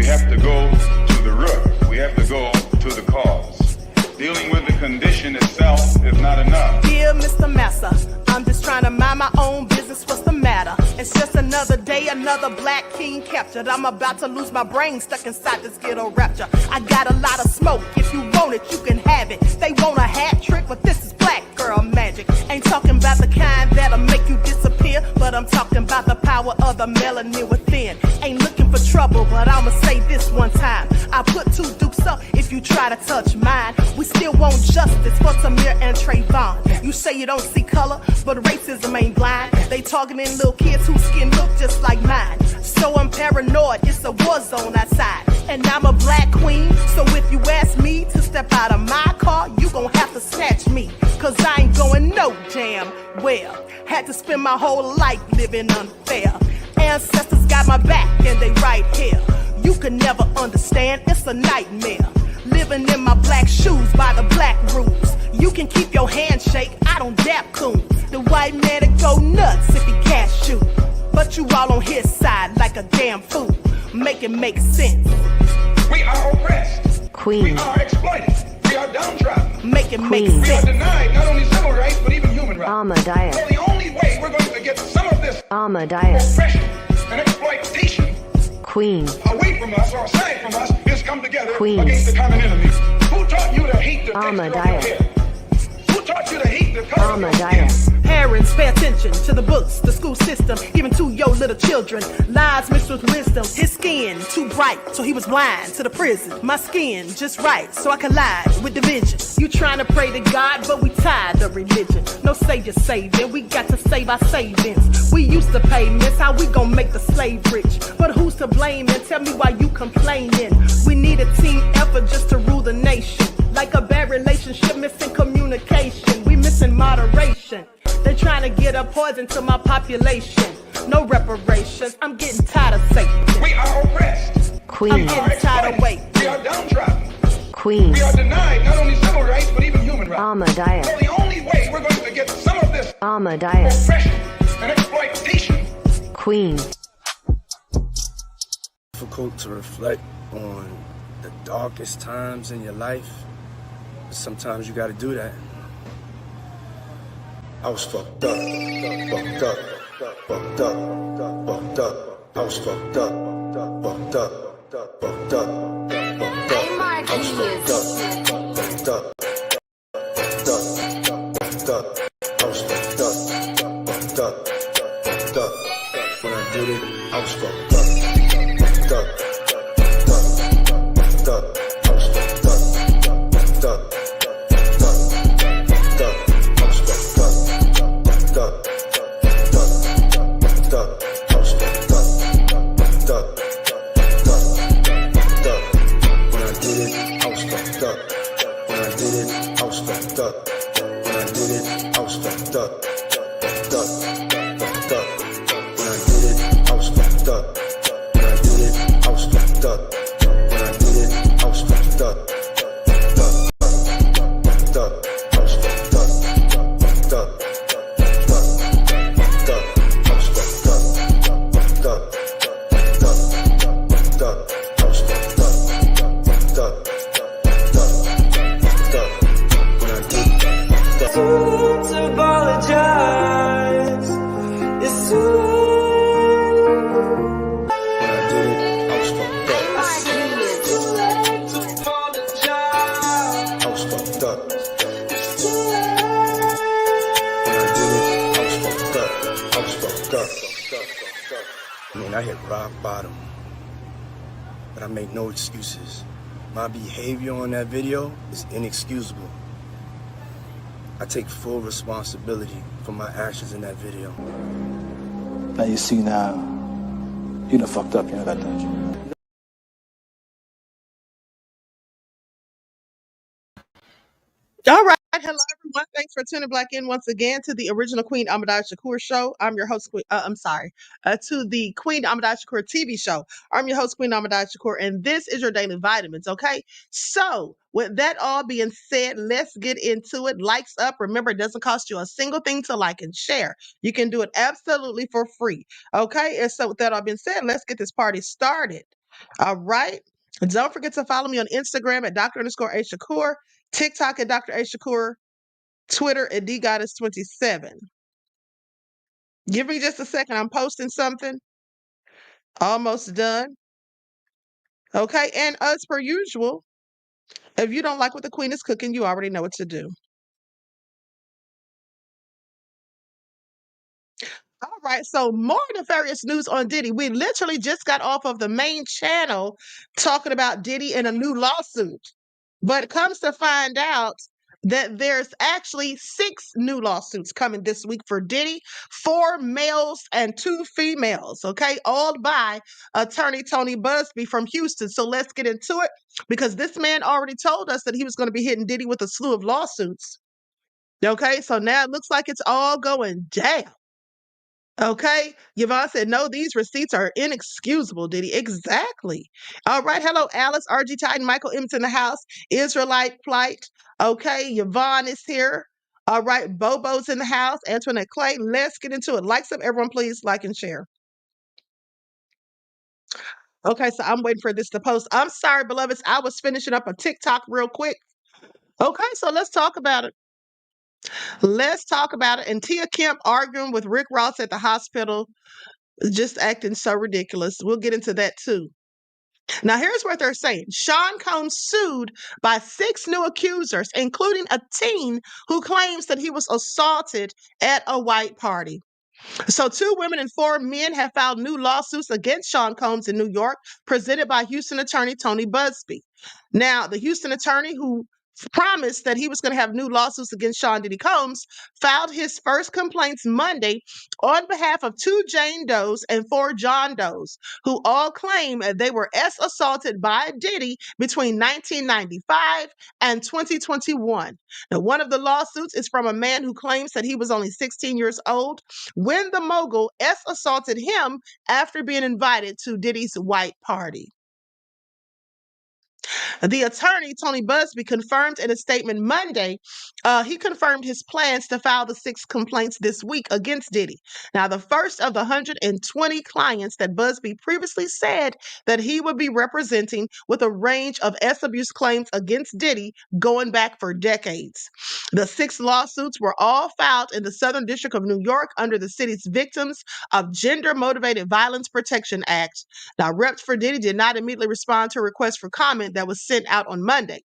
We have to go to the root. We have to go to the cause. Dealing with the condition itself is not enough. Dear Mr. Massa, I'm just trying to mind my own business. What's the matter? It's just another day, another black king captured. I'm about to lose my brain, stuck inside this ghetto rapture. I got a lot of smoke. If you want it, you can have it. They want a hat trick, but this is black girl magic. Ain't talking about the kind that'll make you disappear, but I'm talking about the power of the melanin within. Ain't looking for trouble, but I'ma say this one time. I put two dukes up if you try to touch mine. We still want justice for Tamir and Trayvon. You say you don't see color, but racism ain't blind. They targeting little kids whose skin look just like mine. So I'm paranoid, it's a war zone outside. And I'm a black queen, so if you ask me to step out of my car, you gon' have to snatch me. Cause I ain't going no damn well. Had to spend my whole life living unfair. Ancestors got my back and they right here. You can never understand, it's a nightmare. Living in my black shoes by the black rules. You can keep your handshake, I don't dap coons. The white man will go nuts if he cash you. But you all on his side like a damn fool. Make it make sense. We are oppressed. Queen. We are exploited. We are downtrodden. Make it make Queen. We are sense. denied not only civil rights, but even human rights. Ahmadiyyah. So the only way we're going to get some of this Ahmadiyyah. oppression and exploitation Queen. away from us or aside from us is come together Queen. against the common enemy. Who taught you to hate the texture of your Ahmadiyyah. hair? Who taught you to hate the color of your skin? Ahmadiyyah. Parents, pay attention to the books, the school system, even to your little children. Lies mixed with wisdom. His skin too bright, so he was blind to the prison. My skin just right, so I collide with division. You trying to pray to God, but we tired of religion. No savior saving, we got to save our savings. We used to pay miss, how we gon' make the slave rich? But who's to blame, and tell me why you complaining? We need a team effort just to rule the nation. Like a bad relationship, missing communication. We missing moderation. They trying to get a poison to my population. No reparations. I'm getting tired of Satan. We are oppressed. I'm Queen. getting tired of waiting. We are downtrodden. Queen. We are denied not only civil rights, but even human rights. Ahmadiyyah. So the only way we're going to get some of this Ahmadiyyah. oppression and exploitation. Queen. Difficult to reflect on the darkest times in your life. Sometimes you gotta do that. I was fucked up, fucked up, fucked up, fucked up. I was fucked up, fucked up, fucked up, fucked up. I was fucked up, fucked up, fucked up, fucked up. I was fucked up, fucked up, fucked up. When I did it, I was fucked up, fucked up, fucked up, fucked up. I was fucked up, fucked up. I hit rock bottom, but I make no excuses. My behavior on that video is inexcusable. I take full responsibility for my actions in that video. Now you see now, you done fucked up, you know that, don't you? All right. Hello, everyone. Thanks for tuning back in once again to the original Queen Ahmadiyyah Shakur show. I'm your host, to the Queen Ahmadiyyah Shakur TV show. I'm your host, Queen Ahmadiyyah Shakur, and this is your daily vitamins, okay? So, with that all being said, let's get into it. Likes up. Remember, it doesn't cost you a single thing to like and share. You can do it absolutely for free, okay? And so, with that all being said, let's get this party started. All right. Don't forget to follow me on Instagram at Dr_A_Shakur, TikTok at Dr. A Shakur, Twitter at DGoddess27. Give me just a second. I'm posting something. Almost done. Okay. And as per usual, if you don't like what the queen is cooking, you already know what to do. All right. So more nefarious news on Diddy. We literally just got off of the main channel talking about Diddy and a new lawsuit. But it comes to find out that there's actually 6 new lawsuits coming this week for Diddy, 4 males and 2 females, okay, all by attorney Tony Busby from Houston. So let's get into it because this man already told us that he was going to be hitting Diddy with a slew of lawsuits. Okay, so now it looks like it's all going down. Okay. Yvonne said, no, these receipts are inexcusable, Diddy. Exactly. All right. Hello, Alice, RG Titan, Michael M's in the house, Israelite Plight. Okay. Yvonne is here. All right. Bobo's in the house, Antoinette Clay. Let's get into it. Like some, everyone, please like and share. Okay. So I'm waiting for this to post. I'm sorry, beloveds. I was finishing up a TikTok real quick. Okay. So let's talk about it. Let's talk about it. And Tia Kemp arguing with Rick Ross at the hospital, just acting so ridiculous. We'll get into that too. Now, here's what they're saying. Sean Combs sued by 6 new accusers, including a teen who claims that he was assaulted at a white party. So 2 women and 4 men have filed new lawsuits against Sean Combs in New York, presented by Houston attorney Tony Busby. Now, the Houston attorney who promised that he was going to have new lawsuits against Sean Diddy Combs filed his first complaints Monday on behalf of 2 Jane Does and 4 John Does, who all claim they were assaulted by Diddy between 1995 and 2021. Now, one of the lawsuits is from a man who claims that he was only 16 years old when the mogul assaulted him after being invited to Diddy's white party. The attorney, Tony Busby, confirmed in a statement Monday, he confirmed his plans to file the 6 complaints this week against Diddy. Now, the first of the 120 clients that Busby previously said that he would be representing with a range of abuse claims against Diddy going back for decades. The 6 lawsuits were all filed in the Southern District of New York under the city's Victims of Gender-Motivated Violence Protection Act. Now, reps for Diddy did not immediately respond to a request for comment that was sent out on Monday.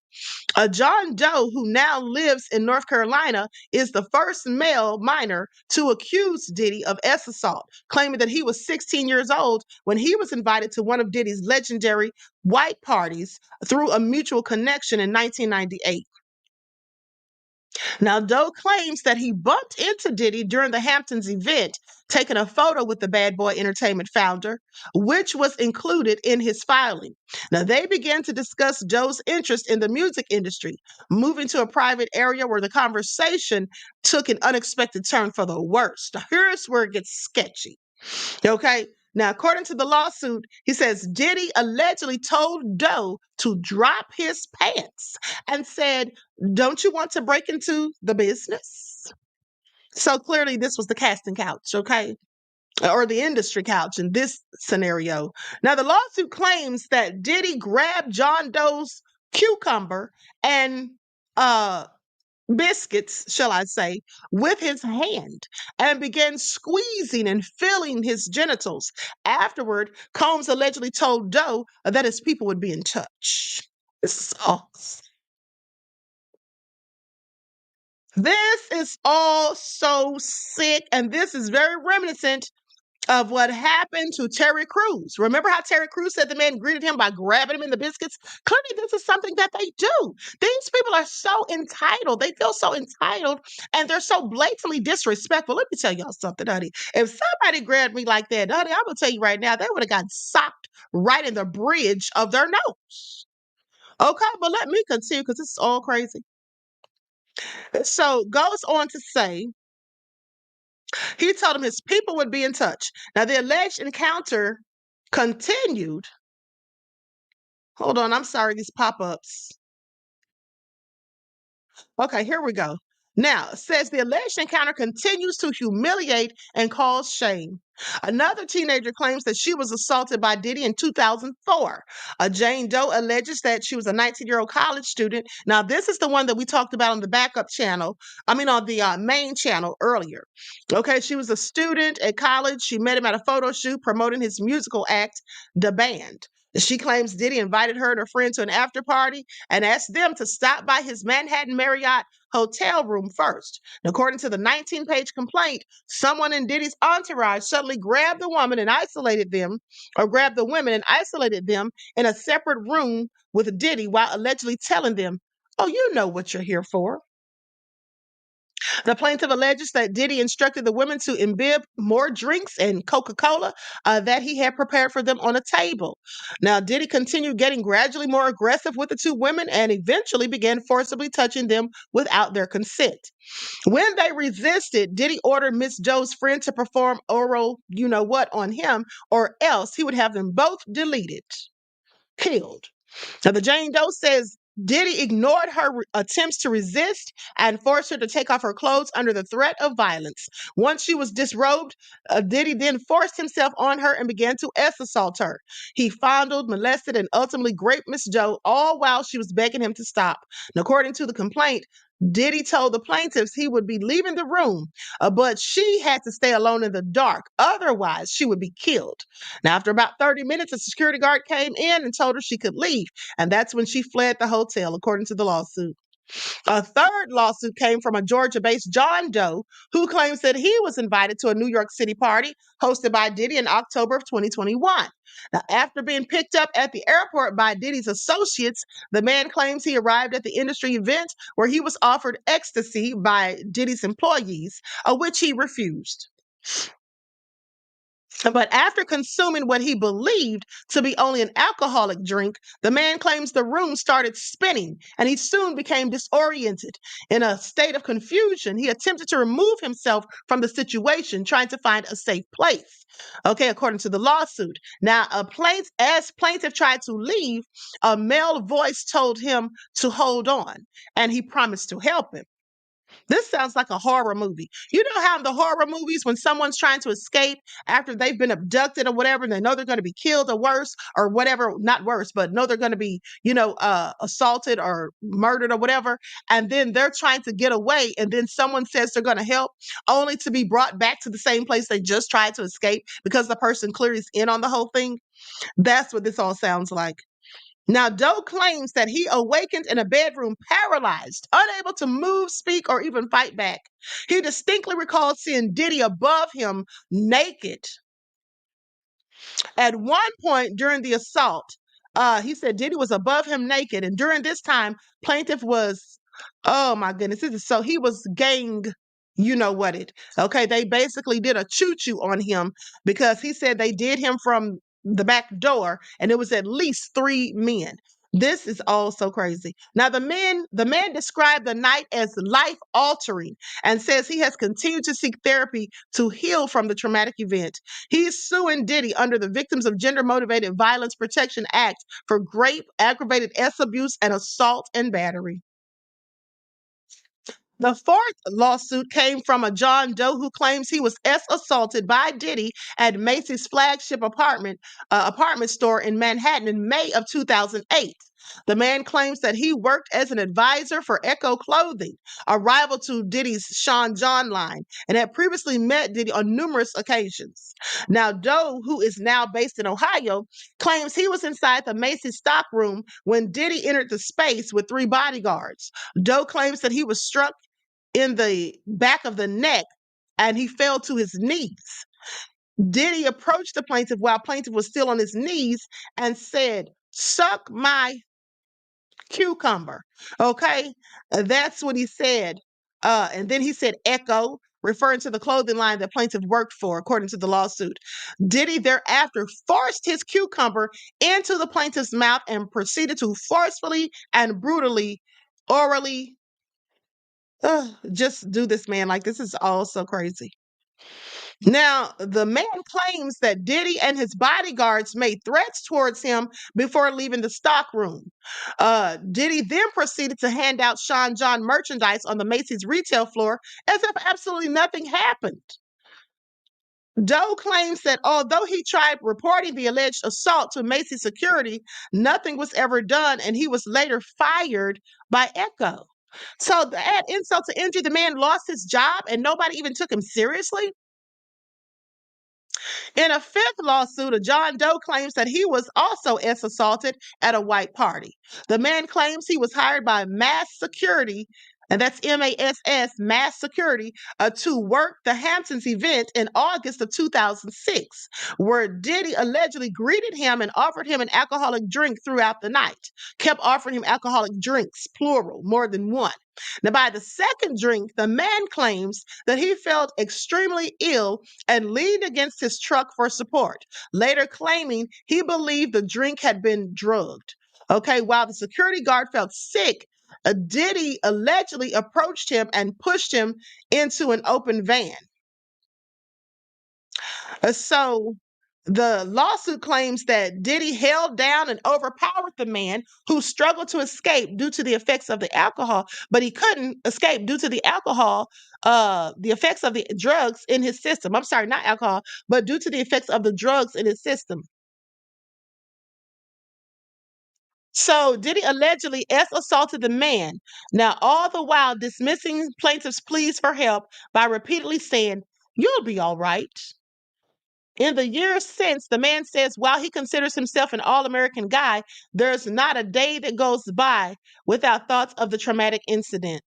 A John Doe, who now lives in North Carolina, is the first male minor to accuse Diddy of assault, claiming that he was 16 years old when he was invited to one of Diddy's legendary white parties through a mutual connection in 1998. Now, Doe claims that he bumped into Diddy during the Hamptons event, taking a photo with the Bad Boy Entertainment founder, which was included in his filing. Now, they began to discuss Doe's interest in the music industry, moving to a private area where the conversation took an unexpected turn for the worse. Now, here's where it gets sketchy. Okay. Now, according to the lawsuit, he says Diddy allegedly told Doe to drop his pants and said, don't you want to break into the business? So clearly, this was the casting couch, okay? Or the industry couch in this scenario. Now, the lawsuit claims that Diddy grabbed John Doe's cucumber and biscuits, shall I say, with his hand and began squeezing and filling his genitals. Afterward, Combs allegedly told Doe that his people would be in touch. This is all so sick, and this is very reminiscent of what happened to Terry Crews. Remember how Terry Crews said the man greeted him by grabbing him in the biscuits? Clearly, this is something that they do. These people are so entitled. They feel so entitled, and they're so blatantly disrespectful. Let me tell y'all something, honey. If somebody grabbed me like that, honey, I'm going to tell you right now, they would have gotten socked right in the bridge of their nose. Okay, but let me continue because this is all crazy. So goes on to say, he told him his people would be in touch. Now, the alleged encounter continued. Hold on, I'm sorry, these pop-ups. Okay, here we go. Now, it says the alleged encounter continues to humiliate and cause shame. Another teenager claims that she was assaulted by Diddy in 2004. A Jane Doe alleges that she was a 19-year-old college student. Now, this is the one that we talked about on the backup channel. On the main channel earlier. Okay, she was a student at college. She met him at a photo shoot promoting his musical act, The Band. She claims Diddy invited her and her friend to an after party and asked them to stop by his Manhattan Marriott hotel room first. According to the 19-page complaint, someone in Diddy's entourage suddenly grabbed the woman and isolated them, or grabbed the women and isolated them in a separate room with Diddy while allegedly telling them, "Oh, you know what you're here for." The plaintiff alleges that Diddy instructed the women to imbibe more drinks and Coca-Cola that he had prepared for them on a table. Now, Diddy continued getting gradually more aggressive with the two women and eventually began forcibly touching them without their consent. When they resisted, Diddy ordered Miss Joe's friend to perform oral, you know what, on him, or else he would have them both deleted, killed. Now, the Jane Doe says Diddy ignored her attempts to resist and forced her to take off her clothes under the threat of violence. Once she was disrobed, Diddy then forced himself on her and began to assault her. He fondled, molested, and ultimately raped Miss Joe, all while she was begging him to stop. And according to the complaint, Diddy told the plaintiffs he would be leaving the room, but she had to stay alone in the dark. Otherwise, she would be killed. Now, after about 30 minutes, a security guard came in and told her she could leave. And that's when she fled the hotel, according to the lawsuit. A third lawsuit came from a Georgia-based John Doe who claims that he was invited to a New York City party hosted by Diddy in October of 2021. Now, after being picked up at the airport by Diddy's associates, the man claims he arrived at the industry event where he was offered ecstasy by Diddy's employees, which he refused. But after consuming what he believed to be only an alcoholic drink, the man claims the room started spinning and he soon became disoriented. In a state of confusion, he attempted to remove himself from the situation, trying to find a safe place. Okay, according to the lawsuit. Now, as plaintiff tried to leave, a male voice told him to hold on, and he promised to help him. This sounds like a horror movie. You know how in the horror movies, when someone's trying to escape after they've been abducted or whatever, and they know they're going to be killed or worse, or whatever, not worse, but know they're going to be, assaulted or murdered or whatever. And then they're trying to get away. And then someone says they're going to help, only to be brought back to the same place they just tried to escape because the person clearly is in on the whole thing. That's what this all sounds like. Now, Doe claims that he awakened in a bedroom paralyzed, unable to move, speak, or even fight back. He distinctly recalls seeing Diddy above him naked. At one point during the assault, he said Diddy was above him naked. And during this time, plaintiff was, oh my goodness, so he was you know what it. Okay, they basically did a choo-choo on him because he said they did him from the back door and it was at least 3 men. This is all so crazy. Now the man described the night as life altering and says he has continued to seek therapy to heal from the traumatic event. He's suing Diddy under the Victims of Gender Motivated Violence Protection Act for rape, aggravated S abuse, and assault and battery. The fourth lawsuit came from a John Doe who claims he was assaulted by Diddy at Macy's flagship apartment store in Manhattan in May of 2008. The man claims that he worked as an advisor for Echo Clothing, a rival to Diddy's Sean John line, and had previously met Diddy on numerous occasions. Now, Doe, who is now based in Ohio, claims he was inside the Macy's stockroom when Diddy entered the space with 3 bodyguards. Doe claims that he was struck in the back of the neck and he fell to his knees. Diddy approached the plaintiff while plaintiff was still on his knees and said, "Suck my cucumber." Okay, that's what he said. And then he said Echo, referring to the clothing line that plaintiff worked for, according to the lawsuit. Diddy thereafter forced his cucumber into the plaintiff's mouth and proceeded to forcefully and brutally orally just do this man. Like, this is all so crazy. Now, the man claims that Diddy and his bodyguards made threats towards him before leaving the stockroom. Diddy then proceeded to hand out Sean John merchandise on the Macy's retail floor as if absolutely nothing happened. Doe claims that although he tried reporting the alleged assault to Macy's security, nothing was ever done, and he was later fired by Echo. So, to add insult to injury, the man lost his job and nobody even took him seriously. In a fifth lawsuit, a John Doe claims that he was also assaulted at a white party. The man claims he was hired by Mass Security, and that's MASS, Mass Security, to work the Hamptons event in August of 2006, where Diddy allegedly greeted him and offered him an alcoholic drink throughout the night. Kept offering him alcoholic drinks, plural, more than one. Now, by the second drink, the man claims that he felt extremely ill and leaned against his truck for support, later claiming he believed the drink had been drugged. Okay, while the security guard felt sick, Diddy allegedly approached him and pushed him into an open van. So the lawsuit claims that Diddy held down and overpowered the man who struggled to escape due to the effects of the alcohol, but he couldn't escape due to the alcohol, the effects of the drugs in his system. I'm sorry, not alcohol, but due to the effects of the drugs in his system. So Diddy allegedly assaulted the man. Now, all the while dismissing plaintiff's pleas for help by repeatedly saying, "You'll be all right." In the years since, the man says while he considers himself an all American guy, there's not a day that goes by without thoughts of the traumatic incident.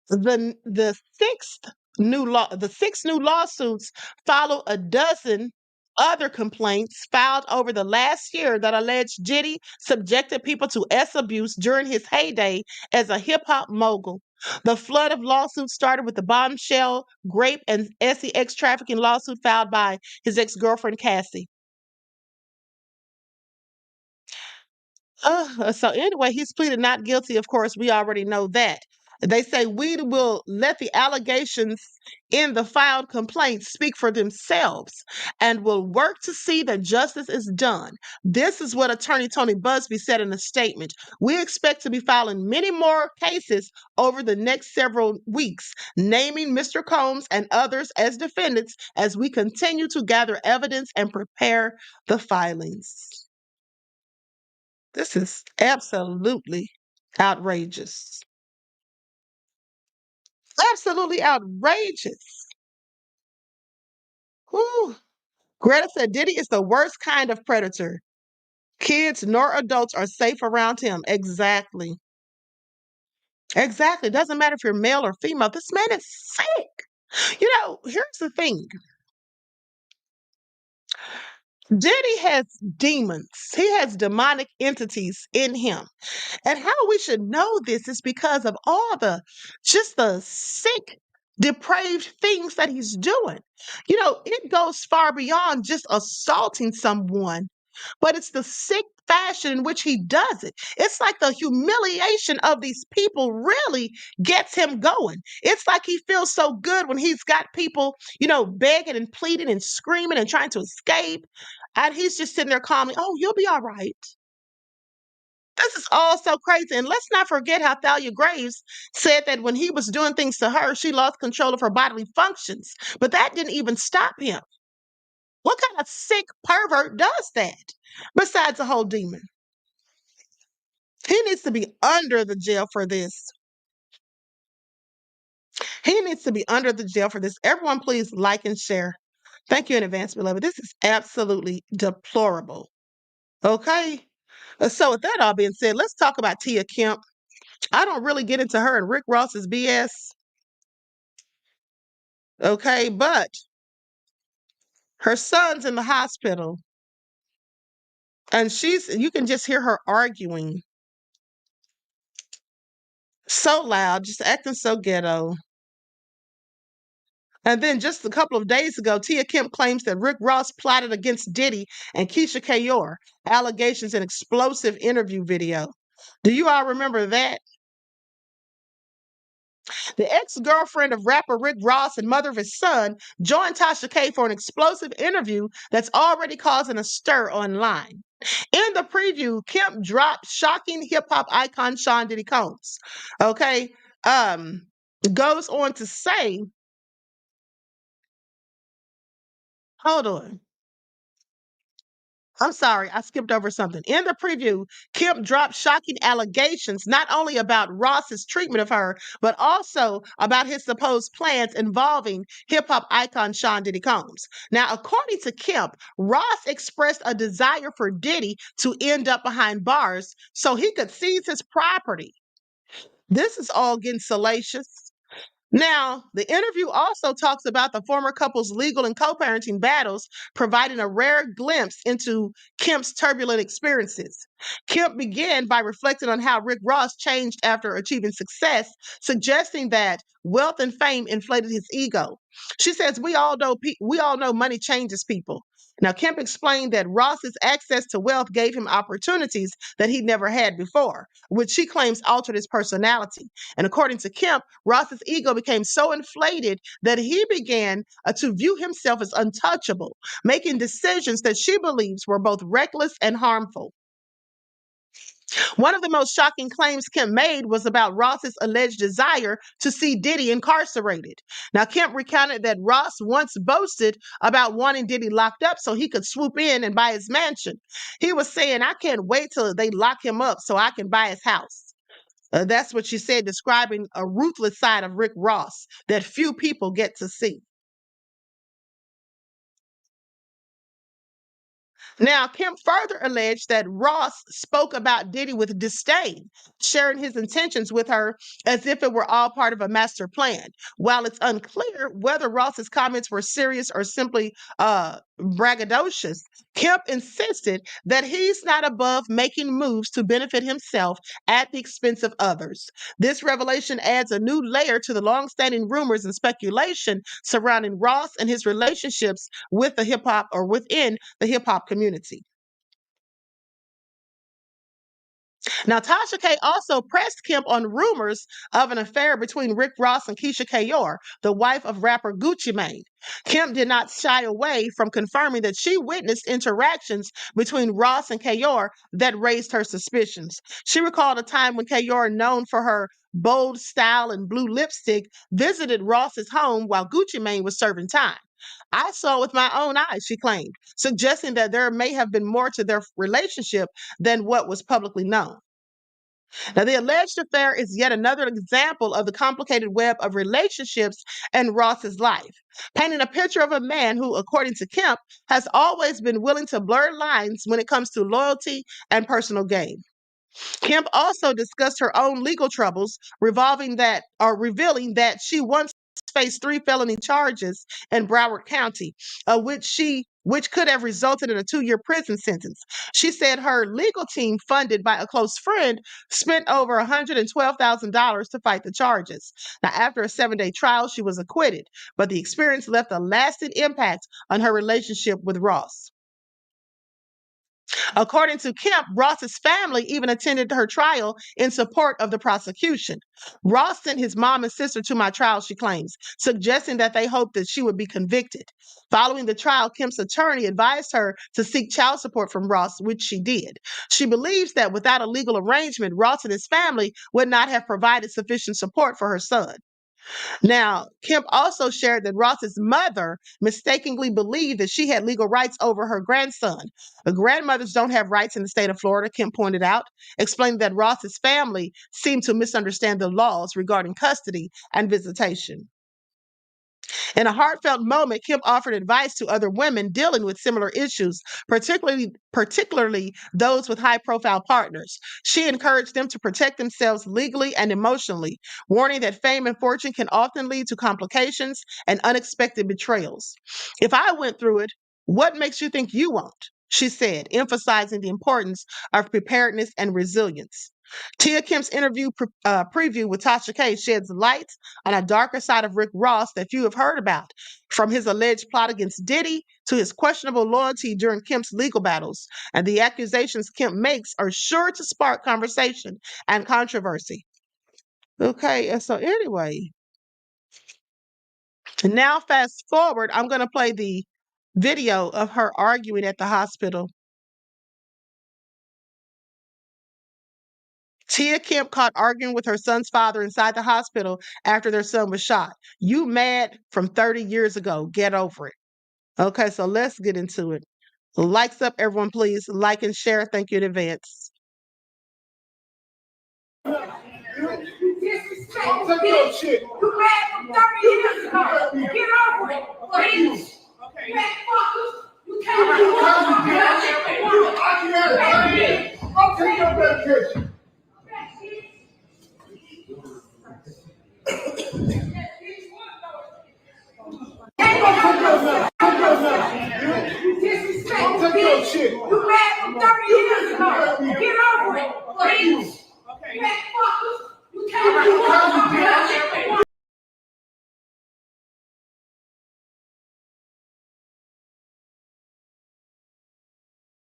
The six new lawsuits follow a dozen other complaints filed over the last year that allege Diddy subjected people to abuse during his heyday as a hip hop mogul. The flood of lawsuits started with the bombshell, grape, and sex trafficking lawsuit filed by his ex girlfriend Cassie. So anyway, he's pleaded not guilty. Of course, we already know that. They say we will let the allegations in the filed complaints speak for themselves and will work to see that justice is done. This is what attorney Tony Busby said in a statement. We expect to be filing many more cases over the next several weeks, naming Mr. Combs and others as defendants as we continue to gather evidence and prepare the filings. This is absolutely outrageous. Absolutely outrageous. Whew. Greta said Diddy is the worst kind of predator. Kids nor adults are safe around him. Exactly. Exactly. Doesn't matter if you're male or female. This man is sick. Here's the thing. Diddy has demons. He has demonic entities in him. And how we should know this is because of all the sick, depraved things that he's doing. It goes far beyond just assaulting someone, but it's the sick fashion in which he does it. It's like the humiliation of these people really gets him going. It's like he feels so good when he's got people, begging and pleading and screaming and trying to escape. And he's just sitting there calmly, "Oh, you'll be all right." This is all so crazy. And let's not forget how Thalia Graves said that when he was doing things to her, she lost control of her bodily functions. But that didn't even stop him. What kind of sick pervert does that? Besides a whole demon. He needs to be under the jail for this. He needs to be under the jail for this. Everyone, please like and share. Thank you in advance, beloved. This is absolutely deplorable. Okay? So, with that all being said, let's talk about Tia Kemp. I don't really get into her and Rick Ross's BS. Okay, but her son's in the hospital and you can just hear her arguing so loud, just acting so ghetto. And then just a couple of days ago, Tia Kemp claims that Rick Ross plotted against Diddy and Keisha Kayor, allegations in explosive interview video. Do you all remember that? The ex-girlfriend of rapper Rick Ross and mother of his son joined Tasha K for an explosive interview that's already causing a stir online. In the preview, Kemp dropped shocking hip-hop icon Sean Diddy Combs. Okay. Goes on to say, hold on. I'm sorry, I skipped over something. In the preview, Kemp dropped shocking allegations not only about Ross's treatment of her, but also about his supposed plans involving hip hop icon Sean Diddy Combs. Now, according to Kemp, Ross expressed a desire for Diddy to end up behind bars so he could seize his property. This is all getting salacious. Now, the interview also talks about the former couple's legal and co parenting battles, providing a rare glimpse into Kemp's turbulent experiences. Kemp began by reflecting on how Rick Ross changed after achieving success, suggesting that wealth and fame inflated his ego. She says, we all know money changes people. Now, Kemp explained that Ross's access to wealth gave him opportunities that he never had before, which she claims altered his personality. And according to Kemp, Ross's ego became so inflated that he began to view himself as untouchable, making decisions that she believes were both reckless and harmful. One of the most shocking claims Kemp made was about Ross's alleged desire to see Diddy incarcerated. Now, Kemp recounted that Ross once boasted about wanting Diddy locked up so he could swoop in and buy his mansion. He was saying, I can't wait till they lock him up so I can buy his house. That's what she said, describing a ruthless side of Rick Ross that few people get to see. Now, Kemp further alleged that Ross spoke about Diddy with disdain, sharing his intentions with her as if it were all part of a master plan. While it's unclear whether Ross's comments were serious or simply braggadocious, Kemp insisted that he's not above making moves to benefit himself at the expense of others. This revelation adds a new layer to the long-standing rumors and speculation surrounding Ross and his relationships with the hip hop or within the hip hop community. Now, Tasha K also pressed Kemp on rumors of an affair between Rick Ross and Keisha Kayor, the wife of rapper Gucci Mane. Kemp did not shy away from confirming that she witnessed interactions between Ross and Kayor that raised her suspicions. She recalled a time when Kayor, known for her bold style and blue lipstick, visited Ross's home while Gucci Mane was serving time. I saw it with my own eyes, she claimed, suggesting that there may have been more to their relationship than what was publicly known. Now, the alleged affair is yet another example of the complicated web of relationships in Ross's life, painting a picture of a man who, according to Kemp, has always been willing to blur lines when it comes to loyalty and personal gain. Kemp also discussed her own legal troubles, revealing that she once faced 3 felony charges in Broward County, which could have resulted in a 2-year prison sentence. She said her legal team, funded by a close friend, spent over $112,000 to fight the charges. Now, after a 7-day trial, she was acquitted, but the experience left a lasting impact on her relationship with Ross. According to Kemp, Ross's family even attended her trial in support of the prosecution. Ross sent his mom and sister to my trial, she claims, suggesting that they hoped that she would be convicted. Following the trial, Kemp's attorney advised her to seek child support from Ross, which she did. She believes that without a legal arrangement, Ross and his family would not have provided sufficient support for her son. Now, Kemp also shared that Ross's mother mistakenly believed that she had legal rights over her grandson. Grandmothers don't have rights in the state of Florida, Kemp pointed out, explaining that Ross's family seemed to misunderstand the laws regarding custody and visitation. In a heartfelt moment, Kemp offered advice to other women dealing with similar issues, particularly those with high-profile partners. She encouraged them to protect themselves legally and emotionally, warning that fame and fortune can often lead to complications and unexpected betrayals. If I went through it, what makes you think you won't? She said, emphasizing the importance of preparedness and resilience. Tia Kemp's interview preview with Tasha K sheds light on a darker side of Rick Ross that few have heard about, from his alleged plot against Diddy to his questionable loyalty during Kemp's legal battles. And the accusations Kemp makes are sure to spark conversation and controversy. Okay, and so anyway, now fast forward, I'm going to play the video of her arguing at the hospital. Tia Kemp caught arguing with her son's father inside the hospital after their son was shot. You mad from 30 years ago. Get over it. Okay, so let's get into it. Likes up, everyone, please. Like and share. Thank you in advance. Take your shit. You mad from 30 years ago. Get over it, please. Okay. You can't do it. I'll take your medication. Take your shit. You mad from 30 years ago. Get over it, please. Okay. You can't do it.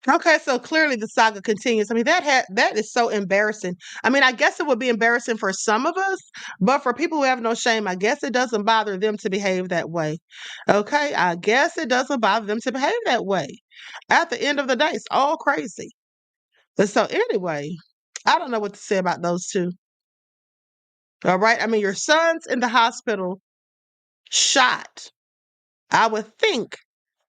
Okay, so clearly the saga continues. I mean, that is so embarrassing. I mean, I guess it would be embarrassing for some of us, but for people who have no shame, I guess it doesn't bother them to behave that way. Okay, I guess it doesn't bother them to behave that way. At the end of the day, it's all crazy. But so anyway, I don't know what to say about those two. All right, I mean, your son's in the hospital, shot. I would think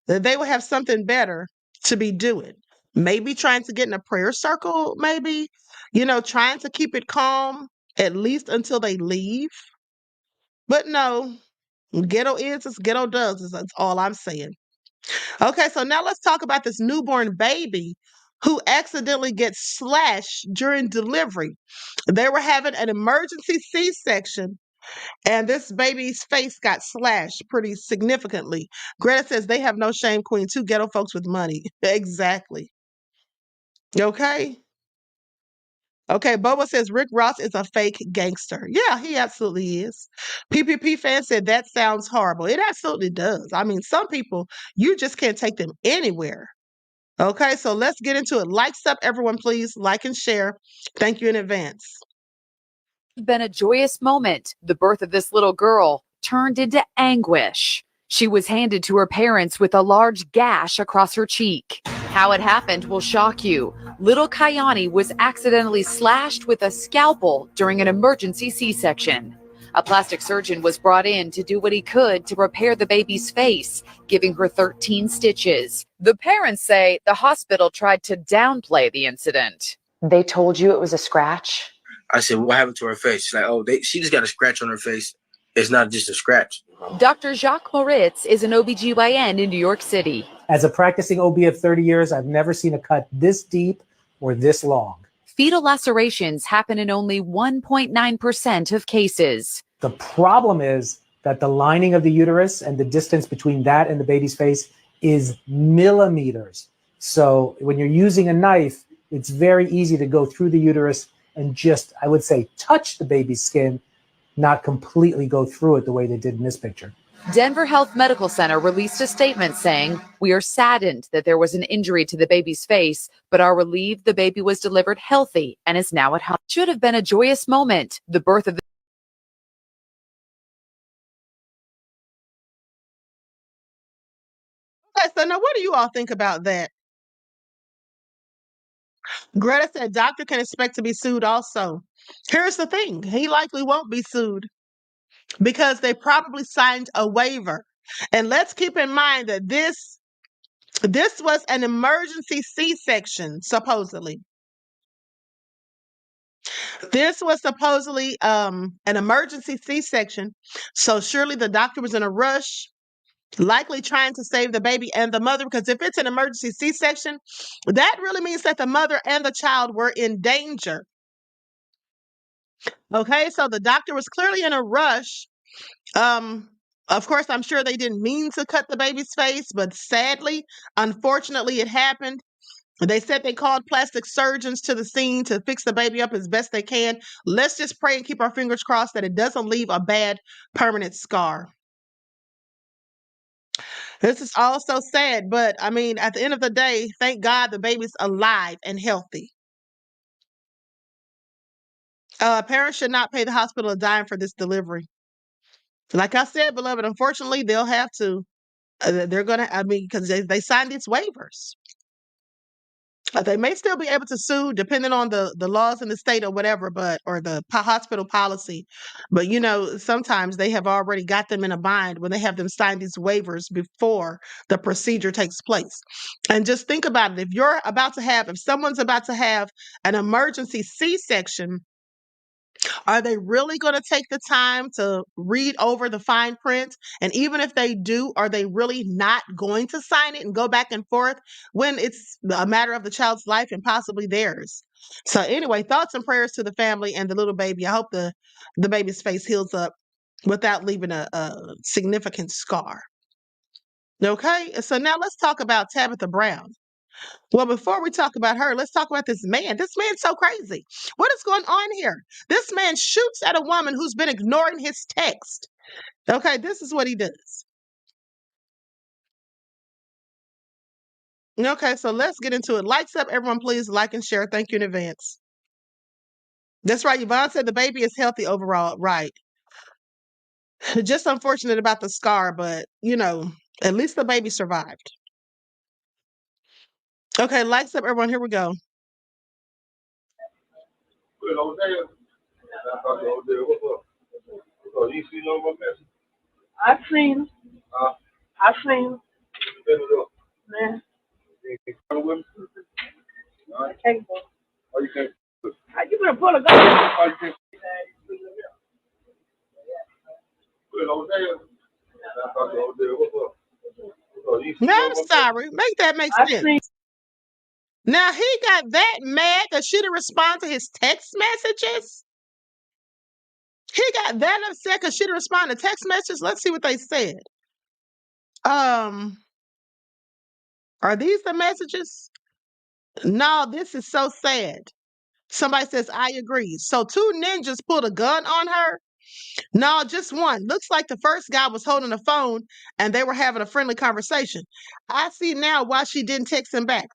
that they would have something better to be doing. Maybe trying to get in a prayer circle, maybe, trying to keep it calm, at least until they leave. But no, ghetto is as ghetto does, is that's all I'm saying. Okay, so now let's talk about this newborn baby who accidentally gets slashed during delivery. They were having an emergency C-section and this baby's face got slashed pretty significantly. Greta says they have no shame, queen. Two ghetto folks with money. Exactly. Okay. Okay. Boba says Rick Ross is a fake gangster. Yeah, he absolutely is. PPP fan said that sounds horrible. It absolutely does. I mean, some people, you just can't take them anywhere. Okay. So let's get into it. Likes up, everyone, please. Like and share. Thank you in advance. Been a joyous moment. The birth of this little girl turned into anguish. She was handed to her parents with a large gash across her cheek. How it happened will shock you. Little Kayani was accidentally slashed with a scalpel during an emergency C-section. A plastic surgeon was brought in to do what he could to repair the baby's face, giving her 13 stitches. The parents say the hospital tried to downplay the incident. They told you it was a scratch? I said, what happened to her face? She's like, oh, she just got a scratch on her face. It's not just a scratch. Dr. Jacques Moritz is an OBGYN in New York City. As a practicing OB of 30 years, I've never seen a cut this deep or this long. Fetal lacerations happen in only 1.9% of cases. The problem is that the lining of the uterus and the distance between that and the baby's face is millimeters. So when you're using a knife, it's very easy to go through the uterus and just, I would say, touch the baby's skin, not completely go through it the way they did in this picture. Denver Health Medical Center released a statement saying, "We are saddened that there was an injury to the baby's face, but are relieved the baby was delivered healthy and is now at home." Should have been a joyous moment. The birth of Okay, so now what do you all think about that? Greta said doctor can expect to be sued also. Here's the thing. He likely won't be sued because they probably signed a waiver. And let's keep in mind that this was an emergency C-section, supposedly. This was supposedly an emergency C-section. So surely the doctor was in a rush, likely trying to save the baby and the mother, because if it's an emergency C-section, that really means that the mother and the child were in danger. Okay, so the doctor was clearly in a rush. Of course, I'm sure they didn't mean to cut the baby's face, but sadly, unfortunately, it happened. They said they called plastic surgeons to the scene to fix the baby up as best they can. Let's just pray and keep our fingers crossed that it doesn't leave a bad permanent scar. This is all so sad, but I mean, at the end of the day, thank God the baby's alive and healthy. Parents should not pay the hospital a dime for this delivery. Like I said, beloved, unfortunately, they'll have to. They're going to, I mean, because they signed these waivers. They may still be able to sue depending on the laws in the state or whatever, or the hospital policy. But, sometimes they have already got them in a bind when they have them sign these waivers before the procedure takes place. And just think about it. If someone's about to have an emergency C-section, are they really going to take the time to read over the fine print? And even if they do, are they really not going to sign it and go back and forth when it's a matter of the child's life and possibly theirs? So anyway, thoughts and prayers to the family and the little baby. I hope the baby's face heals up without leaving a significant scar. Okay, so now let's talk about Tabitha Brown. Well, before we talk about her, let's talk about this man. This man's so crazy. What is going on here? This man shoots at a woman who's been ignoring his text. Okay, this is what he does. Okay, so let's get into it. Lights up, everyone, please like and share. Thank you in advance. That's right. Yvonne said the baby is healthy overall. Right. Just unfortunate about the scar, but, at least the baby survived. Okay, lights up, everyone. Here we go. I seen him. I seen him. Man. I can't go. How you gonna pull a gun? No, I'm sorry. Make that make sense. Now he got that mad that she didn't respond to his text messages. He got that upset because she didn't respond to text messages. Let's see what they said. Are these the messages? No, this is so sad. Somebody says, I agree. So 2 ninjas pulled a gun on her? No, just one. Looks like the first guy was holding a phone and they were having a friendly conversation. I see now why she didn't text him back.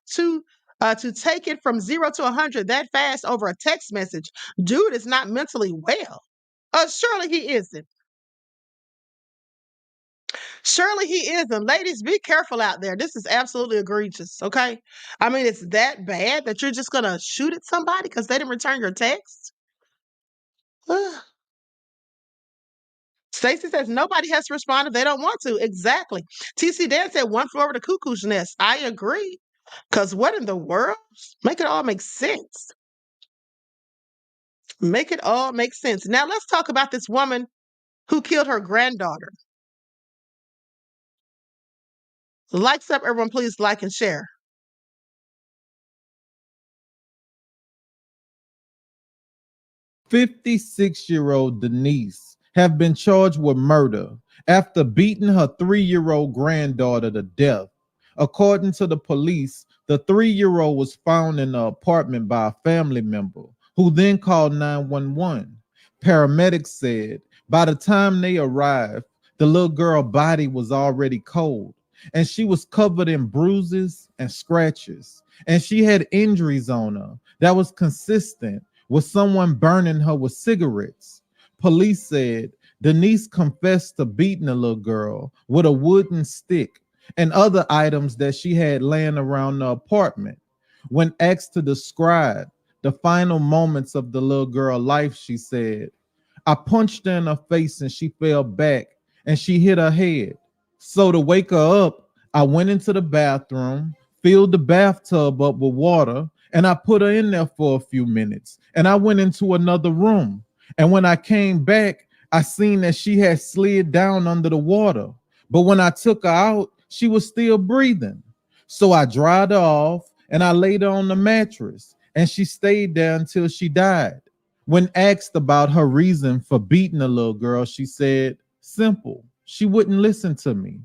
To take it from 0 to 100 that fast over a text message. Dude is not mentally well. Surely he isn't. Surely he isn't. Ladies, be careful out there. This is absolutely egregious, okay? I mean, it's that bad that you're just going to shoot at somebody because they didn't return your text? Stacy says nobody has to respond if they don't want to. Exactly. TC Dan said one flew over the cuckoo's nest. I agree. Because what in the world? Make it all make sense. Make it all make sense. Now let's talk about this woman who killed her granddaughter. Lights up, everyone, please like and share. 56-year-old Denise have been charged with murder after beating her 3-year-old granddaughter to death. According to the police, the 3-year-old was found in the apartment by a family member who then called 911. Paramedics said by the time they arrived, the little girl's body was already cold and she was covered in bruises and scratches, and she had injuries on her that was consistent with someone burning her with cigarettes. Police said Denise confessed to beating the little girl with a wooden stick and other items that she had laying around the apartment. When asked to describe the final moments of the little girl's life, she said, I punched her in her face and she fell back and she hit her head. So to wake her up, I went into the bathroom, filled the bathtub up with water, and I put her in there for a few minutes. And I went into another room. And when I came back, I seen that she had slid down under the water. But when I took her out, she was still breathing. So I dried her off and I laid her on the mattress. And she stayed there until she died. When asked about her reason for beating the little girl, she said, simple. She wouldn't listen to me.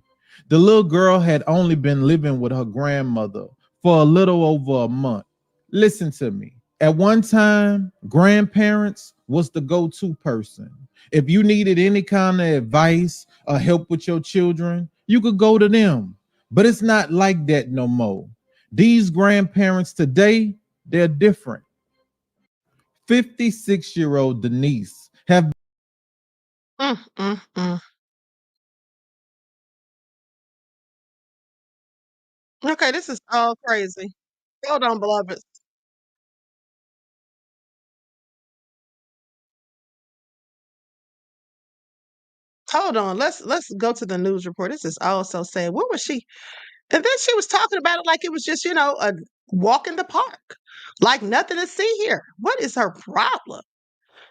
The little girl had only been living with her grandmother for a little over a month. Listen to me. At one time, grandparents was the go-to person. If you needed any kind of advice or help with your children, you could go to them. But it's not like that no more. These grandparents today, they're different. 56-year-old Denise have Mm, mm, mm. Okay, this is all crazy. Hold on, beloved. Hold on. Let's go to the news report. This is all so sad. What was she? And then she was talking about it like it was just, a walk in the park, like nothing to see here. What is her problem?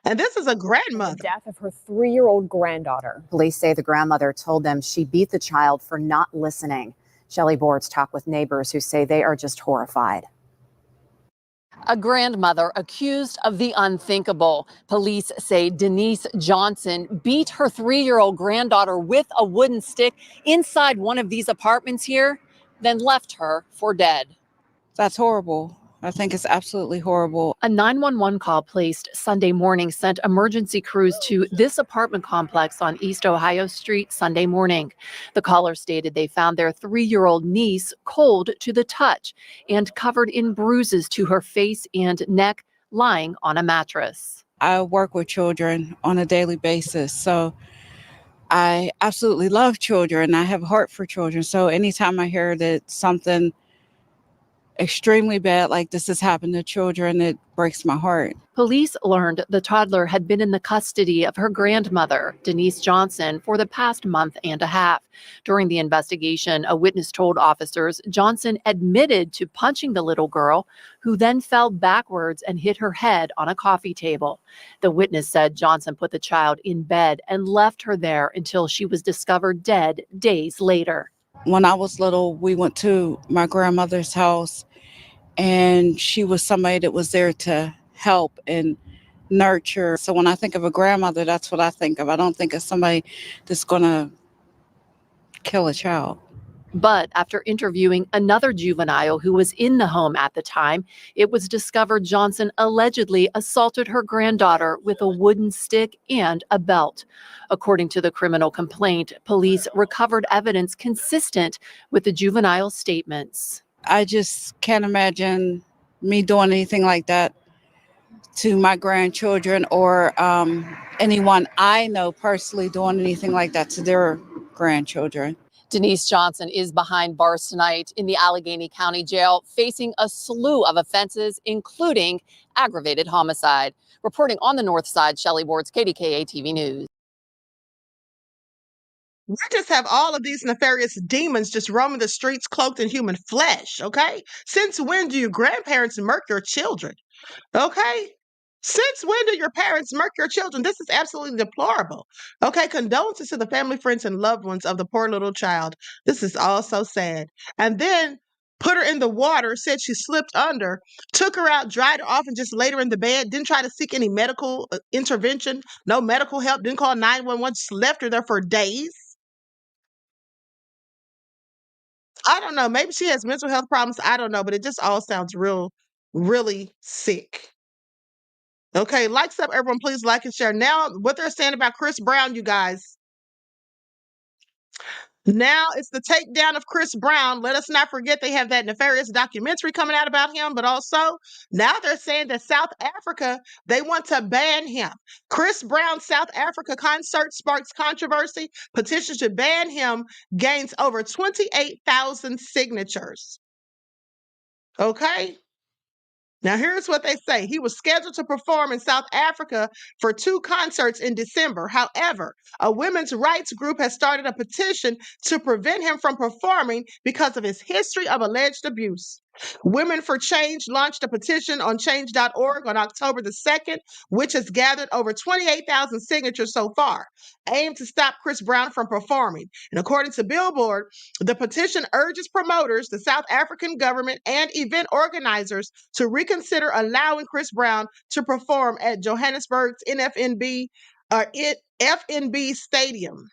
And this is a The grandmother. death of her 3-year-old granddaughter. Police say the grandmother told them she beat the child for not listening. Shelley Boards talked with neighbors who say they are just horrified. A grandmother accused of the unthinkable. Police say Denise Johnson beat her 3-year-old granddaughter with a wooden stick inside one of these apartments here, then left her for dead. That's horrible. I think it's absolutely horrible. A 911 call placed Sunday morning sent emergency crews to this apartment complex on East Ohio Street Sunday morning. The caller stated they found their 3-year-old niece cold to the touch and covered in bruises to her face and neck, lying on a mattress. I work with children on a daily basis, so I absolutely love children. I have a heart for children. So anytime I hear that something extremely bad like this has happened to children, it breaks my heart. Police learned the toddler had been in the custody of her grandmother, Denise Johnson, for the past month and a half. During the investigation, a witness told officers Johnson admitted to punching the little girl, who then fell backwards and hit her head on a coffee table. The witness said Johnson put the child in bed and left her there until she was discovered dead days later. When I was little, we went to my grandmother's house, and she was somebody that was there to help and nurture. So when I think of a grandmother, that's what I think of. I don't think of somebody that's going to kill a child. But after interviewing another juvenile who was in the home at the time, it was discovered Johnson allegedly assaulted her granddaughter with a wooden stick and a belt. According to the criminal complaint, police recovered evidence consistent with the juvenile's statements. I just can't imagine me doing anything like that to my grandchildren or anyone I know personally doing anything like that to their grandchildren. Denise Johnson is behind bars tonight in the Allegheny County Jail, facing a slew of offenses, including aggravated homicide. Reporting on the North Side, Shelley Boards, KDKA TV News. We just have all of these nefarious demons just roaming the streets cloaked in human flesh, okay? Since when do your grandparents murk your children? Okay? Since when do your parents murk your children? This is absolutely deplorable. Okay, condolences to the family, friends, and loved ones of the poor little child. This is all so sad. And then put her in the water, said she slipped under, took her out, dried her off, and just laid her in the bed. Didn't try to seek any medical intervention, no medical help, didn't call 911, just left her there for days. I don't know. Maybe she has mental health problems. I don't know, but it just all sounds really sick. Okay, likes up, everyone. Please like and share. Now, what they're saying about Chris Brown, you guys. Now it's the takedown of Chris Brown. Let us not forget they have that nefarious documentary coming out about him, but also now they're saying that South Africa, they want to ban him. Chris Brown's South Africa concert sparks controversy. Petition to ban him gains over 28,000 signatures. Okay? Now, here's what they say. He was scheduled to perform in South Africa for 2 concerts in December. However, a women's rights group has started a petition to prevent him from performing because of his history of alleged abuse. Women for Change launched a petition on change.org on October the 2nd, which has gathered over 28,000 signatures so far, aimed to stop Chris Brown from performing. And according to Billboard, the petition urges promoters, the South African government, and event organizers to reconsider allowing Chris Brown to perform at Johannesburg's FNB Stadium.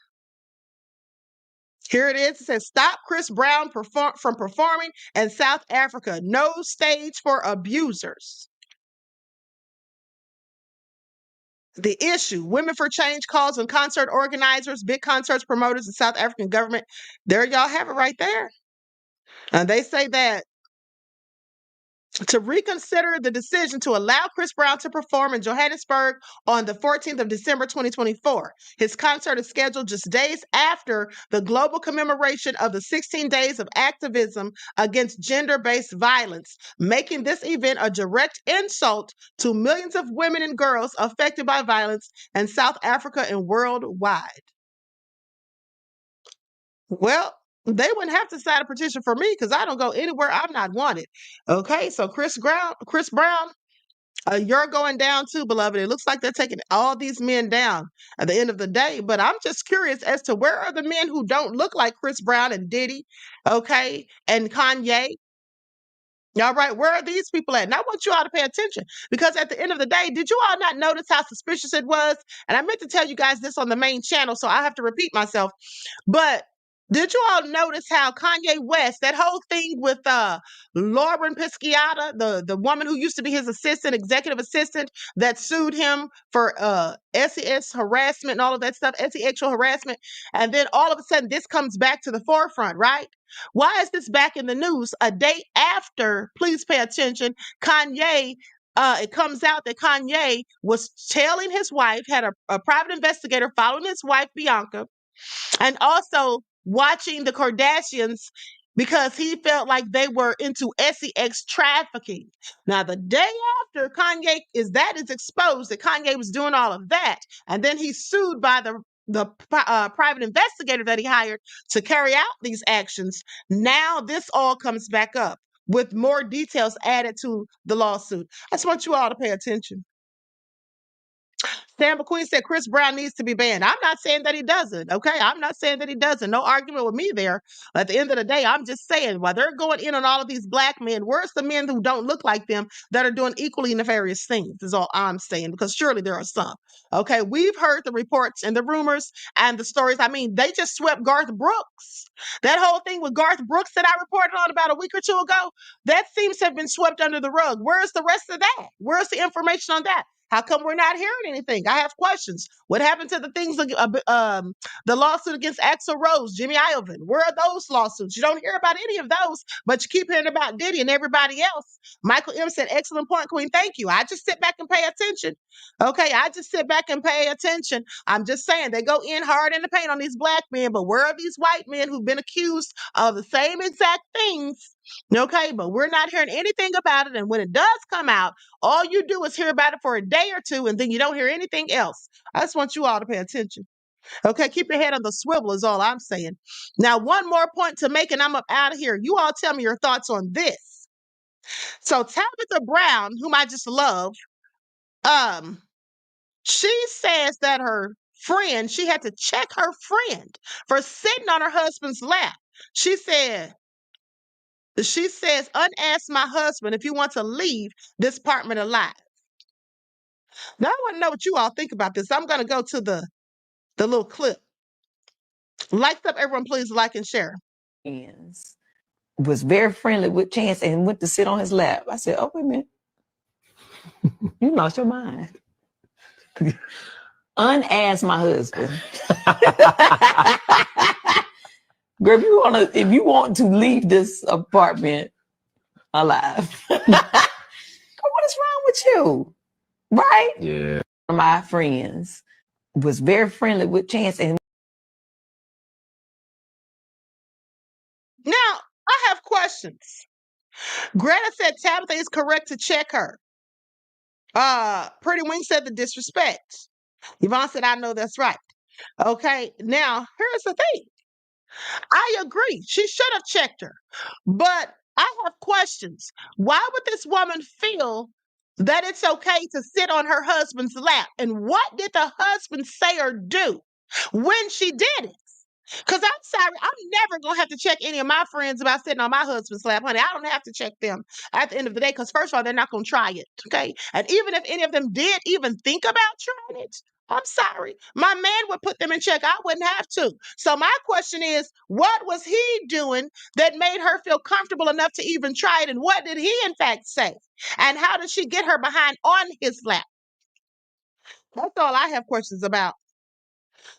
Here it is. It says, stop Chris Brown from performing in South Africa. No stage for abusers. The issue, Women for Change calls on concert organizers, big concerts promoters, and South African government. There y'all have it right there. And they say that to reconsider the decision to allow Chris Brown to perform in Johannesburg on the 14th of December 2024. His concert is scheduled just days after the global commemoration of the 16 days of activism against gender-based violence, making this event a direct insult to millions of women and girls affected by violence in South Africa and worldwide. Well, they wouldn't have to sign a petition for me because I don't go anywhere I'm not wanted. Okay, so Chris Brown, you're going down too, beloved. It looks like they're taking all these men down at the end of the day. But I'm just curious as to where are the men who don't look like Chris Brown and Diddy, okay, and Kanye. All right, where are these people at? And I want you all to pay attention because at the end of the day, did you all not notice how suspicious it was? And I meant to tell you guys this on the main channel, so I have to repeat myself. But did you all notice how Kanye West, that whole thing with Lauren Pisciata, the woman who used to be his assistant, executive assistant, that sued him for SEX harassment and all of that stuff, sexual harassment, and then all of a sudden this comes back to the forefront, right? Why is this back in the news a day after? Please pay attention. Kanye. It comes out that Kanye was tailing his wife, had a private investigator following his wife Bianca, and also watching the Kardashians because he felt like they were into sex trafficking. Now, the day after Kanye is exposed that Kanye was doing all of that, and then he's sued by the private investigator that he hired to carry out these actions. Now this all comes back up with more details added to the lawsuit. I just want you all to pay attention. Sam McQueen said Chris Brown needs to be banned. I'm not saying that he doesn't, okay? I'm not saying that he doesn't. No argument with me there. At the end of the day, I'm just saying, while they're going in on all of these black men, where's the men who don't look like them that are doing equally nefarious things, is all I'm saying, because surely there are some, okay? We've heard the reports and the rumors and the stories. I mean, they just swept Garth Brooks. That whole thing with Garth Brooks that I reported on about a week or two ago, that seems to have been swept under the rug. Where's the rest of that? Where's the information on that? How come we're not hearing anything? I have questions. What happened to the things, the lawsuit against Axl Rose, Jimmy Iovine? Where are those lawsuits? You don't hear about any of those, but you keep hearing about Diddy and everybody else. Michael M. said, excellent point, Queen. Thank you. I just sit back and pay attention. Okay, I just sit back and pay attention. I'm just saying they go in hard in the paint on these black men, but where are these white men who've been accused of the same exact things? Okay, but we're not hearing anything about it. And when it does come out, all you do is hear about it for a day or two, and then you don't hear anything else. I just want you all to pay attention. Okay, keep your head on the swivel is all I'm saying. Now, one more point to make, and I'm up out of here. You all tell me your thoughts on this. So Tabitha Brown, whom I just love, she says that her friend, she had to check her friend for sitting on her husband's lap. She says, unask my husband if you want to leave this apartment alive. Now, I want to know what you all think about this. I'm going to go to the little clip. Likes up, everyone, please like and share. Was very friendly with Chance and went to sit on his lap. I said, oh, wait a minute. You lost your mind. Unask my husband. Girl, if you want to leave this apartment alive, what is wrong with you? Right? Yeah. My friends was very friendly with Chance and now I have questions. Greta said Tabitha is correct to check her. Pretty Wing said the disrespect. Yvonne said, I know that's right. Okay, now here's the thing. I agree. She should have checked her. But I have questions. Why would this woman feel that it's okay to sit on her husband's lap? And what did the husband say or do when she did it? Because I'm sorry, I'm never going to have to check any of my friends about sitting on my husband's lap, honey. I don't have to check them at the end of the day because, first of all, they're not going to try it, okay? And even if any of them did even think about trying it, I'm sorry, my man would put them in check. I wouldn't have to. So my question is, what was he doing that made her feel comfortable enough to even try it? And what did he, in fact, say? And how did she get her behind on his lap? That's all I have questions about.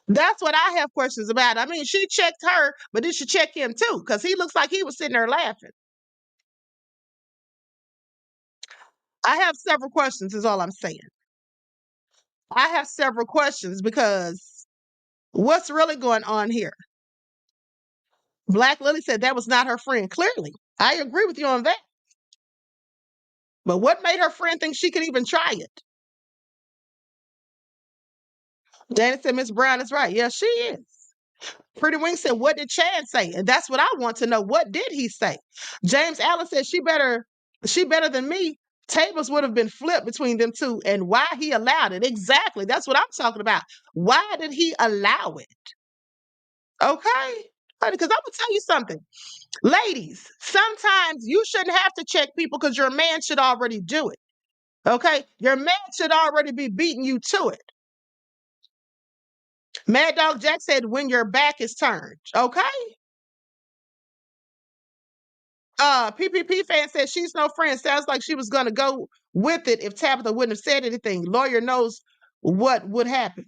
That's what I have questions about. I mean, she checked her, but did she check him too? Because he looks like he was sitting there laughing. I have several questions, is all I'm saying. I have several questions because what's really going on here? Black Lily said that was not her friend. Clearly, I agree with you on that. But what made her friend think she could even try it? Janet said Miss Brown is right. Yeah, she is. Pretty Wing said, what did Chad say? And that's what I want to know. What did he say? James Allen said she better than me. Tables would have been flipped between them two, and why he allowed it. Exactly. That's what I'm talking about. Why did he allow it? Okay. Because I'm gonna tell you something. Ladies, sometimes you shouldn't have to check people because your man should already do it. Okay? Your man should already be beating you to it. Mad Dog Jack said, when your back is turned. Okay? PPP fan said she's no friend. Sounds like she was gonna go with it if Tabitha wouldn't have said anything. Lawyer knows what would happen.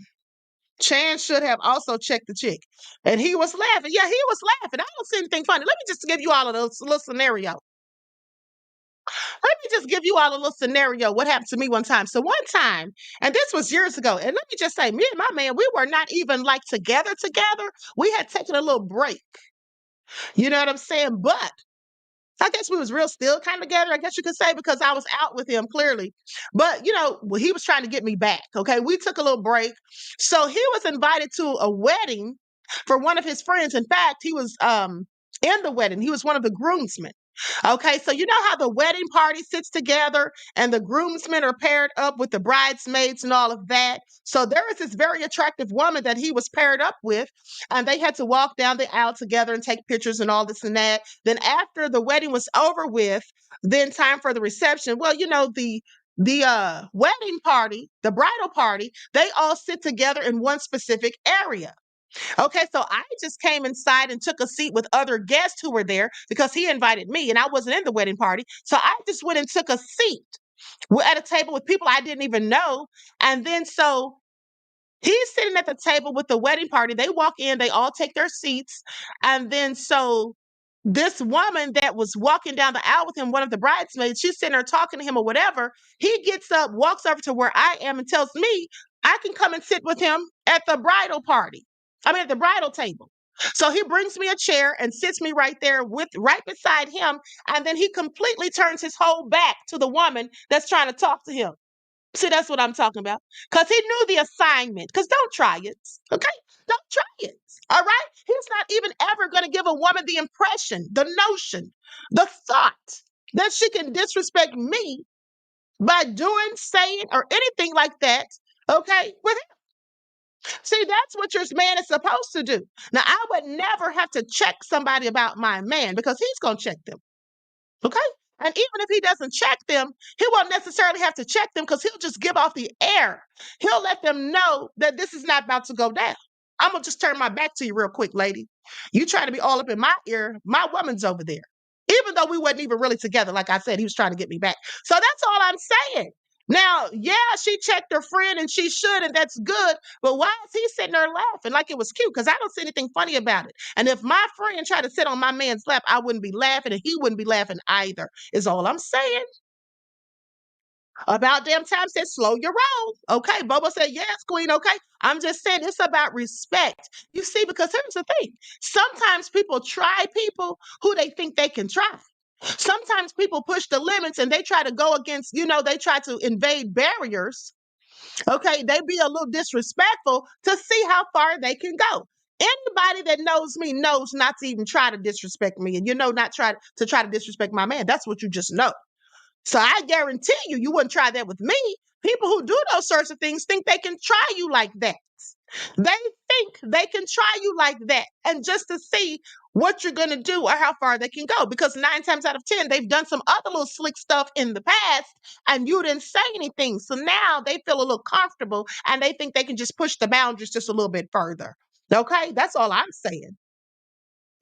Chan should have also checked the chick. And he was laughing. Yeah, he was laughing. I don't see anything funny. Let me just give you all of those little scenario. Let me just give you all a little scenario. What happened to me one time? So one time, and this was years ago, and let me just say, me and my man, we were not even like together. We had taken a little break. You know what I'm saying? But I guess we was real still kind of together, I guess you could say, because I was out with him clearly. But, he was trying to get me back, okay? We took a little break. So he was invited to a wedding for one of his friends. In fact, he was in the wedding. He was one of the groomsmen. Okay, so you know how the wedding party sits together and the groomsmen are paired up with the bridesmaids and all of that. So there was this very attractive woman that he was paired up with, and they had to walk down the aisle together and take pictures and all this and that. Then after the wedding was over with, then time for the reception. Well, the wedding party, the bridal party, they all sit together in one specific area. Okay, so I just came inside and took a seat with other guests who were there because he invited me and I wasn't in the wedding party. So I just went and took a seat at a table with people I didn't even know. And then so he's sitting at the table with the wedding party. They walk in, they all take their seats. And then so this woman that was walking down the aisle with him, one of the bridesmaids, she's sitting there talking to him or whatever. He gets up, walks over to where I am and tells me I can come and sit with him at the bridal party. At the bridal table. So he brings me a chair and sits me right there right beside him. And then he completely turns his whole back to the woman that's trying to talk to him. See, that's what I'm talking about. Because he knew the assignment. Because don't try it. Okay? Don't try it. All right? He's not even ever going to give a woman the impression, the notion, the thought that she can disrespect me by doing, saying, or anything like that. Okay? With him. See, that's what your man is supposed to do. Now, I would never have to check somebody about my man because he's going to check them. Okay? And even if he doesn't check them, he won't necessarily have to check them because he'll just give off the air. He'll let them know that this is not about to go down. I'm going to just turn my back to you real quick, lady. You try to be all up in my ear. My woman's over there. Even though we wasn't even really together, like I said, he was trying to get me back. So that's all I'm saying. Now, yeah, she checked her friend and she should, and that's good. But why is he sitting there laughing like it was cute? Because I don't see anything funny about it. And if my friend tried to sit on my man's lap, I wouldn't be laughing and he wouldn't be laughing either, is all I'm saying. About damn time said, slow your roll. Okay. Bobo said, yes, queen. Okay. I'm just saying it's about respect. You see, because here's the thing. Sometimes people try people who they think they can try. Sometimes people push the limits and they try to go against, they try to invade barriers. Okay. They be a little disrespectful to see how far they can go. Anybody that knows me knows not to even try to disrespect me and, not try to disrespect my man. That's what you just know. So I guarantee you wouldn't try that with me. People who do those sorts of things think they can try you like that. They think they can try you like that. And just to see what you're going to do or how far they can go. Because 9 times out of 10, they've done some other little slick stuff in the past and you didn't say anything. So now they feel a little comfortable and they think they can just push the boundaries just a little bit further. Okay, that's all I'm saying.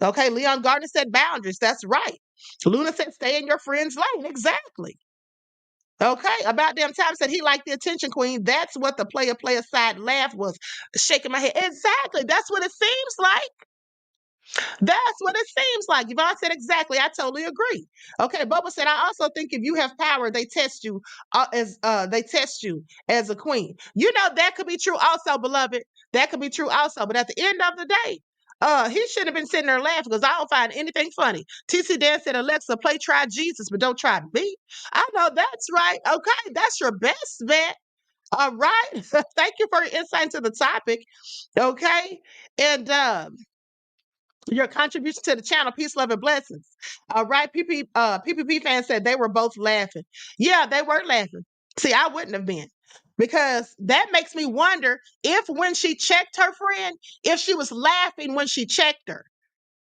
Okay, Leon Gardner said boundaries. That's right. Luna said stay in your friend's lane. Exactly. Okay, about damn time said he liked the attention queen. That's what the player side laugh was. Shaking my head. Exactly. That's what it seems like. That's what it seems like. Yvonne said exactly. I totally agree. Okay, Bubba said, I also think if you have power, they test you as a queen. You know, that could be true also, beloved. That could be true also. But at the end of the day, he shouldn't have been sitting there laughing because I don't find anything funny. TC Dan said, Alexa, play Try Jesus, but don't try me. I know that's right. Okay, that's your best bet. All right. Thank you for your insight into the topic. Okay. And your contribution to the channel, peace, love, and blessings. All right. PPP fan said they were both laughing. Yeah, they were laughing. See, I wouldn't have been. Because that makes me wonder if when she checked her friend, if she was laughing when she checked her.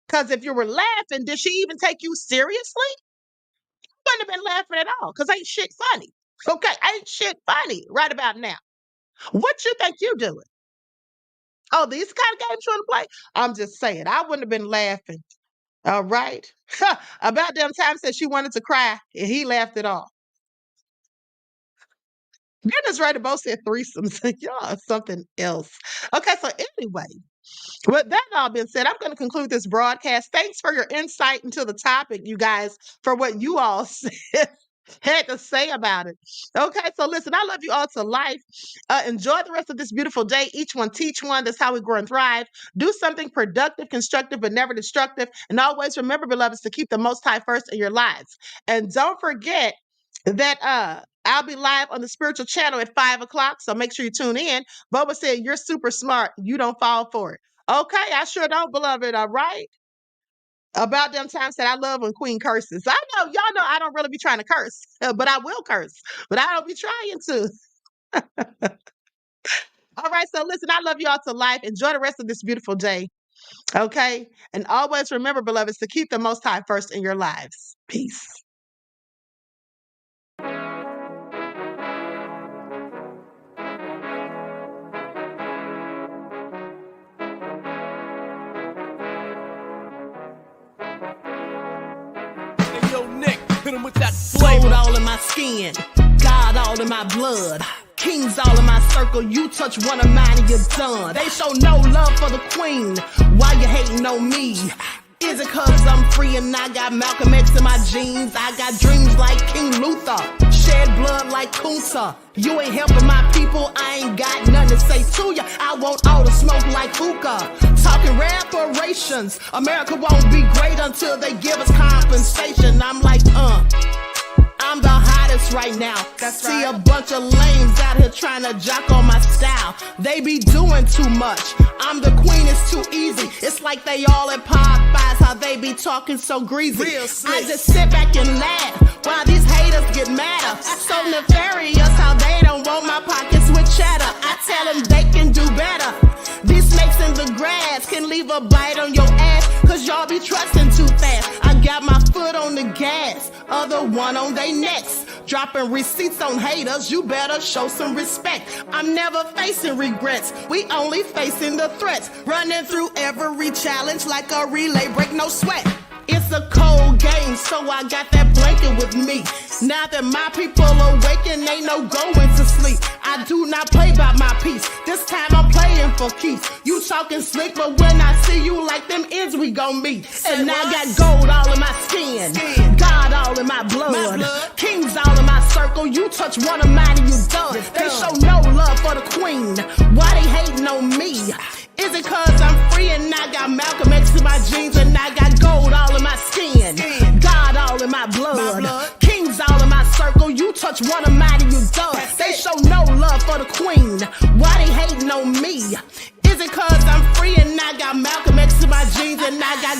Because if you were laughing, did she even take you seriously? Wouldn't have been laughing at all. Because ain't shit funny. Okay, ain't shit funny right about now. What you think you doing? Oh, these kind of games you want to play? I'm just saying, I wouldn't have been laughing. All right. About them times that she wanted to cry, and he laughed it off. Goodness right, both said threesomes. Y'all are something else. Okay, so anyway, with that all being said, I'm going to conclude this broadcast. Thanks for your insight into the topic, you guys, for what you all said. Had to say about it. Okay, so listen, I love you all to life. Enjoy the rest of this beautiful day. Each one teach one. That's how we grow and thrive. Do something productive, constructive, but never destructive. And always remember, beloveds, to keep the Most High first in your lives. And don't forget that I'll be live on the spiritual channel at 5 o'clock. So make sure you tune in. Boba said, you're super smart. You don't fall for it. Okay, I sure don't, beloved. All right. About them times that I love when Queen curses. I know, y'all know I don't really be trying to curse, but I will curse, but I don't be trying to. All right, so listen, I love y'all to life. Enjoy the rest of this beautiful day, okay? And always remember, beloveds, to keep the Most High first in your lives. Peace. Gold all in my skin, God all in my blood, kings all in my circle. You touch one of mine and you're done. They show no love for the queen. Why you hating on me? Is it cause I'm free and I got Malcolm X in my jeans? I got dreams like King Luther, shed blood like Kunta. You ain't helping my people, I ain't got nothing to say to ya. I want all the smoke like hookah. Talking reparations, America won't be great until they give us compensation. I'm like, I'm the hottest right now. See a bunch of lames out here trying to jock on my style. They be doing too much. I'm the queen, it's too easy. It's like they all at Popeyes, how they be talking so greasy. I just sit back and laugh while these haters get madder. So nefarious how they don't want my pockets with cheddar. I tell them they can do better. These snakes in the grass can leave a bite on your ass, cause y'all be trusting too fast. I got my foot on the gas, other one on they necks. Dropping receipts on haters, you better show some respect. I'm never facing regrets, we only facing the threats. Running through every challenge like a relay, break no sweat. It's a cold game, so I got that blanket with me. Now that my people awaken, ain't no going to sleep. I do not play by my piece, this time I'm playing for keeps. You talking slick, but when I see you like them ends, we gon' meet. And I got gold all in my skin, God all in my blood, kings all in my circle. You touch one of mine and you done. They show no love for the queen. Why they hating on me? Is it cause I'm free and I got Malcolm X in my jeans and I got gold all in my skin, God all in my blood, kings all in my circle. You touch one of mine and you done. They show no love for the queen. Why they hating on me? Is it cause I'm free and I got Malcolm X in my jeans and I got